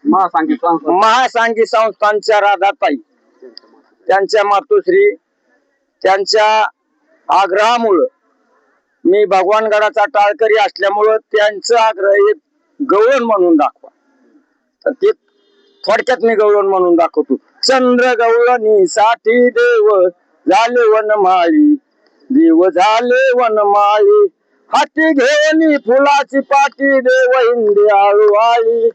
महासांगी संस्थानच्या राधाताई त्यांच्या मातोश्री त्यांच्या आग्रहामुळं मी भगवानगडाचा टाळकरी असल्यामुळं त्यांचं आग्रह एक गवळण म्हणून दाखवा, तर ते थोडक्यात मी गवळण म्हणून दाखवतो. चंद्र गवळणी साठी देव झाले वनमाळी, देव झाले वनमाळी, हाती घेऊन फुलाची पाटी देव हिंदी आळूवाळी.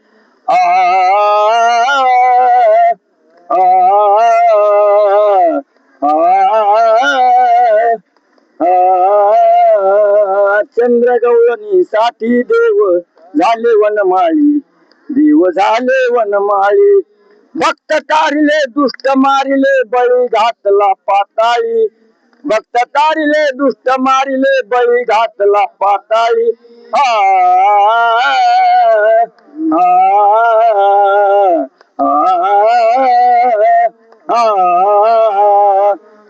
चंद्र गवळणी साठी देव झाले वनमाळी, देव झाले वनमाळी, भक्त तारिले दुष्ट मारिले बळी घातला पाताळी, भक्त तारिले दुष्ट मारिले बळी घातला पाताळी.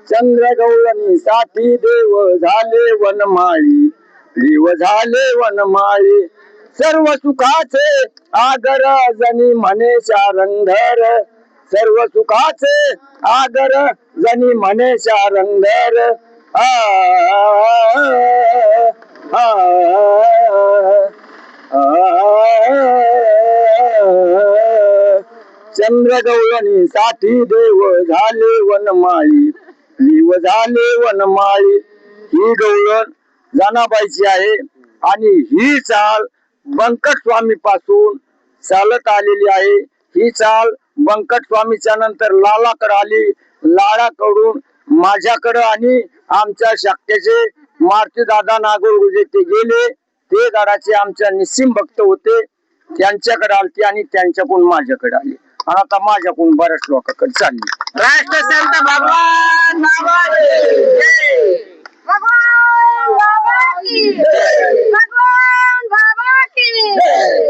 चंद्र गवळणी साठी देव झाले वनमाळी, देव झाले वनमाळी, सर्व सुखाचे आगर जनी म्हणे शारंधर, सर्व सुखाचे आगर जनी म्हणे शारंधर. चंद्र गवळणी साठी देव झाले वनमाळी, देव झाले वनमाळी. ही गवळण जनाबाईची आहे आणि ही चाल बंकट स्वामी पासून चालत आलेली आहे. ही चाल बंकट स्वामीच्या नंतर लालाकडे आली, लाळाकडून माझ्याकडे आणि आमच्या शाखेचे मारुती दादा नागोरगुजे ते गेले. ते गडाचे आमच्या निस्सिम भक्त होते, त्यांच्याकडे आलते आणि त्यांच्याकडून माझ्याकडे आले आणि आता माझ्याकडून बऱ्याच लोकांकडे चालली. राष्ट्रसंत भगवान